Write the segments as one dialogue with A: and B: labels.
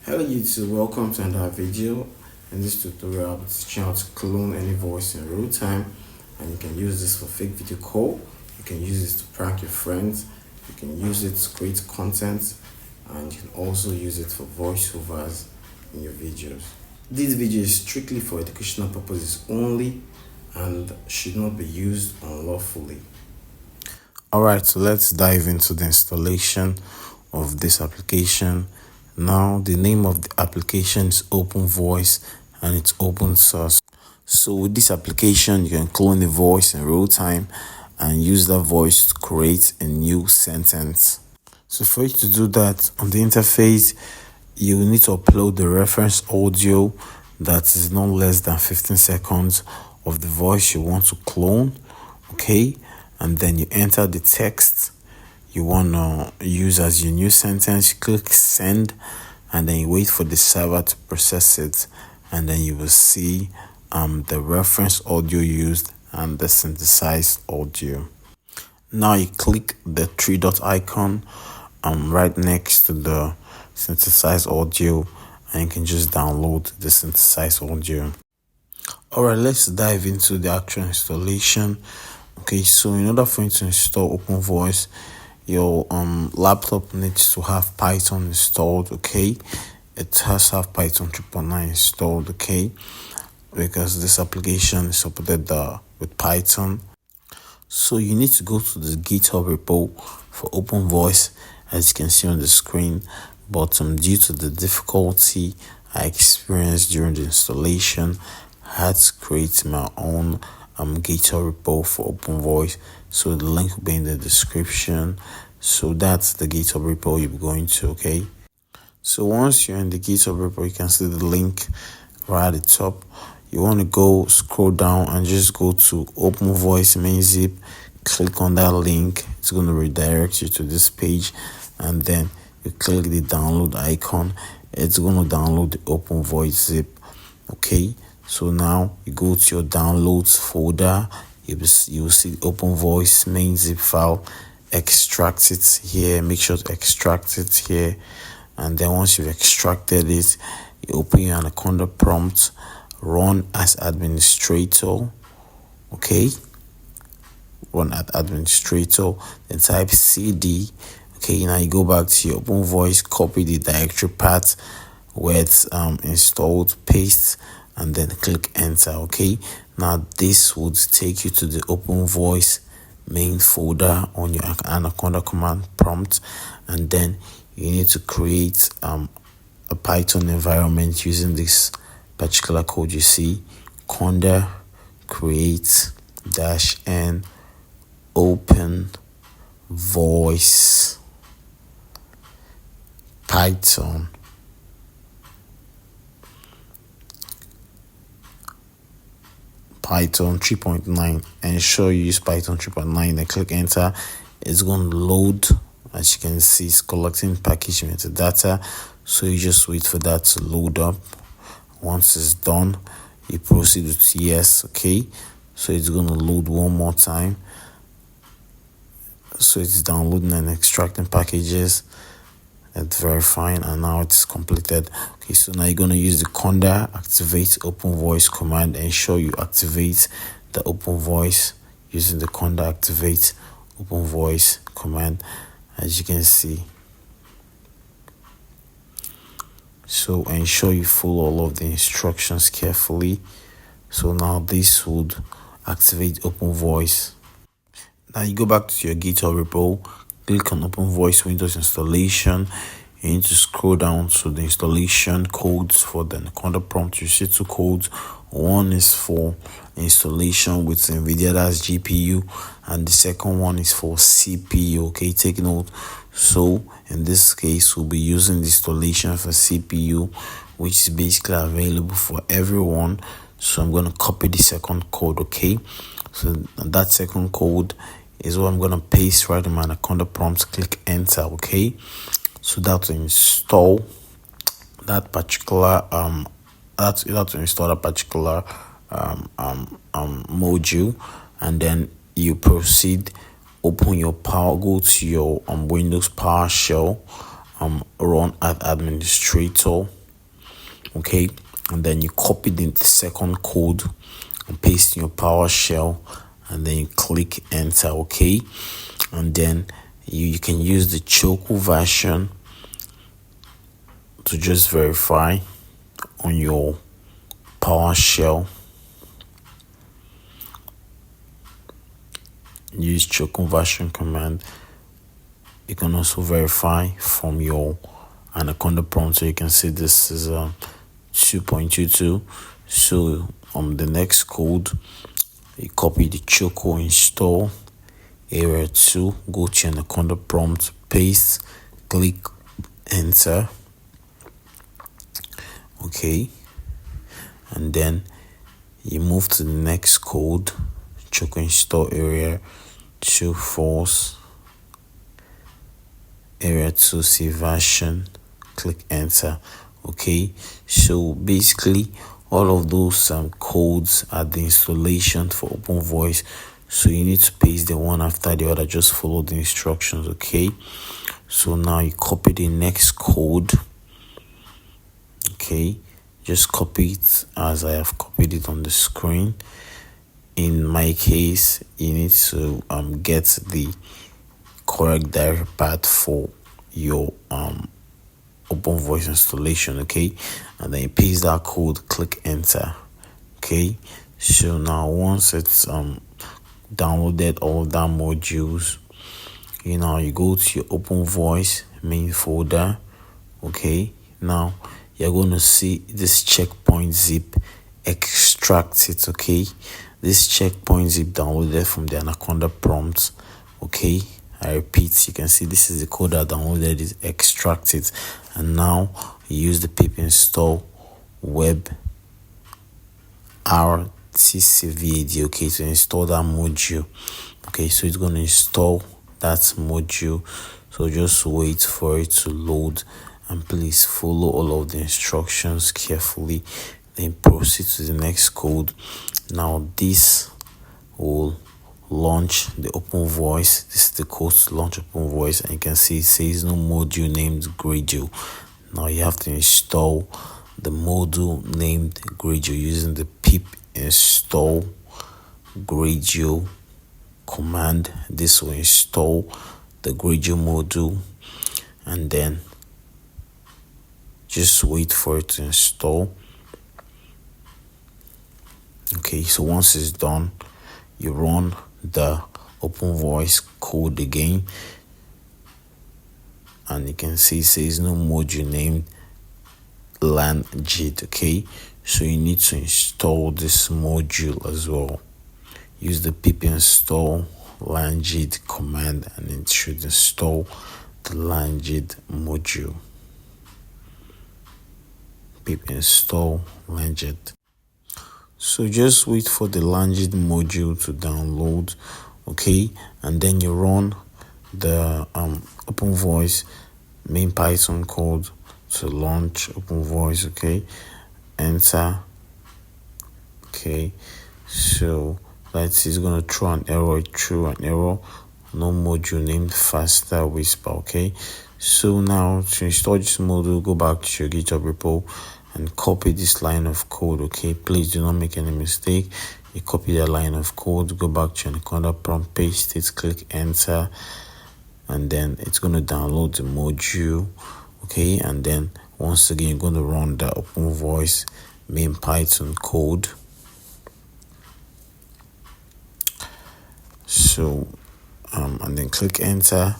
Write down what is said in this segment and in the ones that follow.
A: Hello YouTube, welcome to another video. In this tutorial I'll be teaching how to clone any voice in real time, and you can use this for fake video call, you can use this to prank your friends, you can use it to create content, and you can also use it for voiceovers in your videos. This video is strictly for educational purposes only and should not be used unlawfully. Alright, so let's dive into the installation of this application. Now the name of the application is OpenVoice and it's open source. So with this application you can clone a voice in real time and use that voice to create a new sentence. So for you to do that, on the interface you will need to upload the reference audio that is not less than 15 seconds of the voice you want to clone. Okay, and then you enter the text you want to use as your new sentence. You click send and then you wait for the server to process it, and then you will see the reference audio used and the synthesized audio. Now you click the three dot icon right next to the synthesized audio and you can just download the synthesized audio. Alright, let's dive into the actual installation. Okay, so in order for you to install OpenVoice, your laptop needs to have Python installed. Okay, it has to have Python 3.9 installed. Okay, because this application is supported with Python. So you need to go to the GitHub repo for OpenVoice, as you can see on the screen. But due to the difficulty I experienced during the installation, I had to create my own GitHub repo for OpenVoice. So the link will be in the description. So that's the GitHub repo you'll be going to. Okay, so once you're in the GitHub repo, you can see the link right at the top. You want to go scroll down and just go to OpenVoice main zip, click on that link. It's going to redirect you to this page, and then you click the download icon. It's going to download the OpenVoice zip. Okay, so now you go to your downloads folder. You will see OpenVoice main zip file. Extract it here. Make sure to extract it here, and then once you've extracted it, you open your Anaconda prompt, run as administrator. Okay, run as administrator, then type cd. Okay, now you go back to your OpenVoice, copy the directory path where it's installed, paste, and then click enter. Okay, now this would take you to the OpenVoice main folder on your Anaconda command prompt, and then you need to create a Python environment using this particular code you see: conda create -n open voice Python Python 3.9. Ensure you use Python 3.9 and click enter. It's going to load. As you can see, it's collecting package metadata, so you just wait for that to load up. Once it's done, you proceed with yes. Okay, so it's going to load one more time. So it's downloading and extracting packages. It's verifying, and now it's completed. Okay, so now you're going to use the conda activate OpenVoice command. Ensure you activate the OpenVoice using the conda activate OpenVoice command, as you can see. So ensure you follow all of the instructions carefully. So now this would activate OpenVoice. Now you go back to your GitHub repo, click on OpenVoice Windows installation. You need to scroll down to the installation codes for the Anaconda prompt. You see two codes. One is for installation with NVIDIA, that's GPU, and the second one is for CPU. Okay, take note. So in this case, we'll be using the installation for CPU, which is basically available for everyone. So I'm going to copy the second code. Okay, so that second code is what I'm going to paste right in my Anaconda prompt. Click enter. Okay, so that to install that particular module, and then you proceed. Open your go to your Windows PowerShell run as administrator, okay, and then you copy the second code and paste in your PowerShell, and then you click enter, okay, and then you can use the Choco version to just verify on your PowerShell. Use Choco version command. You can also verify from your Anaconda prompt, so you can see this is 2.22. So the next code, you copy the Choco install area 2, go to Anaconda prompt, paste, click enter, okay, and then you move to the next code, Choco install area 2 false, area 2c version, click enter, okay. So basically all of those codes are the installation for OpenVoice, so you need to paste the one after the other, just follow the instructions, okay. So now you copy the next code, okay, just copy it as I have copied it on the screen. In my case, you need to get the correct direct path for your OpenVoice installation, okay, and then you paste that code, click enter, okay. So now once it's downloaded all of that modules, you go to your OpenVoice main folder, okay. Now you're going to see this checkpoint zip, extract it, okay. This checkpoint zip downloaded from the Anaconda prompt, okay. I repeat, you can see this is the code that downloaded is extracted, and now you use the pip install web RTCVAD, okay, to install that module, okay. So it's going to install that module, so just wait for it to load, and please follow all of the instructions carefully, then proceed to the next code. Now this will launch the OpenVoice. This is the code to launch OpenVoice, and you can see it says no module named Gradle. Now you have to install the module named Gradle using the pip install Gradle command. This will install the Gradle module, and then just wait for it to install, okay. So once it's done, you run the OpenVoice code again, and you can see it says no module named LANJIT, okay. So you need to install this module as well. Use the pip install LANJIT command, and it should install the LANJIT module. Pip install LANJIT. So just wait for the LANJIT module to download, okay, and then you run the OpenVoice main Python code to launch OpenVoice, okay. Enter, okay. So that's it's gonna throw an error. It threw an error, no module named faster whisper, okay. So now to install this module, go back to your GitHub repo and copy this line of code, okay. Please do not make any mistake. You copy that line of code, go back to your Anaconda prompt, paste it, click enter, and then it's going to download the module, okay. And then once again you're going to run the OpenVoice main Python code. So and then click enter.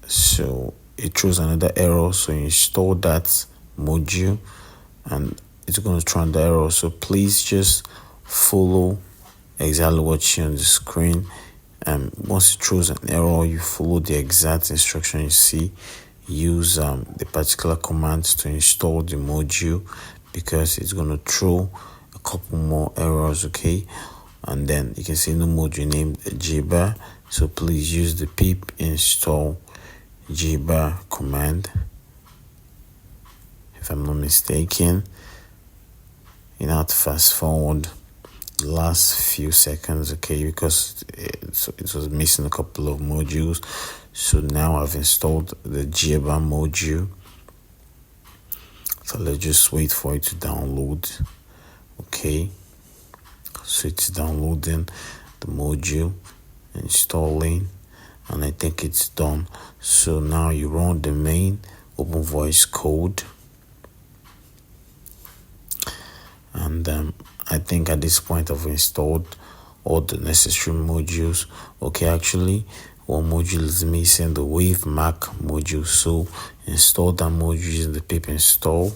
A: So it throws another error, so you install that module and it's going to throw the error. So please just follow exactly what you see on the screen. Once it throws an error, you follow the exact instruction you see. Use the particular commands to install the module, because it's going to throw a couple more errors, okay. And then you can see no module named jbar, so please use the pip install jbar command, if I'm not mistaken. You have to fast forward the last few seconds, okay, because it was missing a couple of modules. So now I've installed the Jabber module. So let's just wait for it to download. Okay, so it's downloading the module, installing, and I think it's done. So now you run the main OpenVoice code, and I think at this point I've installed all the necessary modules. Okay, actually one module is missing, the Wave Mac module, so install that module using the pip install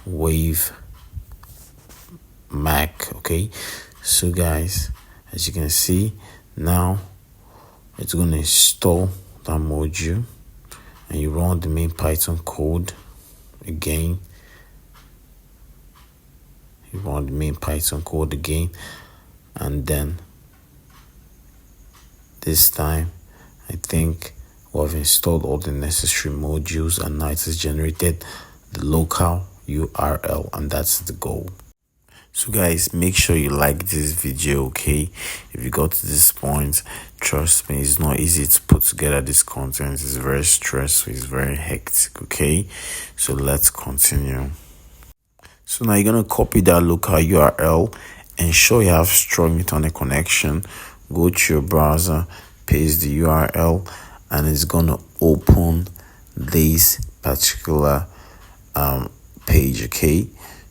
A: Wave Mac. Okay, so guys, as you can see, now it's going to install that module, and you run the main Python code again. You run the main Python code again, and then this time I think we've installed all the necessary modules, and now it has generated the local URL, and that's the goal. So guys, make sure you like this video. Okay, if you got to this point, trust me, it's not easy to put together this content. It's very stressful, it's very hectic. Okay, so let's continue. So now you're gonna copy that local URL, ensure you have strong internet connection, go to your browser, paste the URL, and it's gonna open this particular page. Okay,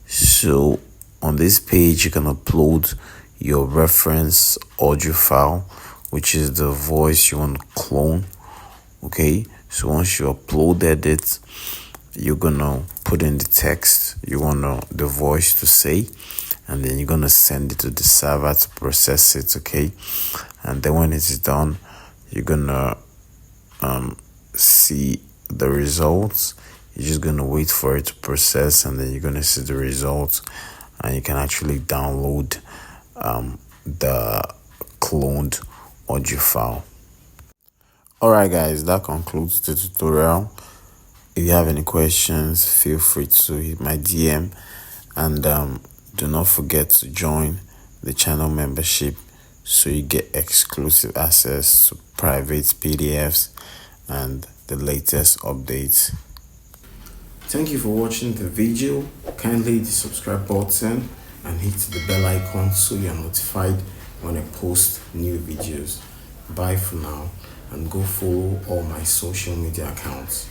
A: so on this page you can upload your reference audio file, which is the voice you want to clone. Okay, so once you uploaded it, you're gonna put in the text you want the voice to say, and then you're gonna send it to the server to process it. Okay, and then when it's done, you're gonna see the results. You're just gonna wait for it to process, and then you're gonna see the results, and you can actually download the cloned audio file. Alright guys, that concludes the tutorial. If you have any questions, feel free to hit my DM, and do not forget to join the channel membership so you get exclusive access to private PDFs and the latest updates. Thank you for watching the video. Kindly hit the subscribe button and hit the bell icon so you are notified when I post new videos. Bye for now, and go follow all my social media accounts.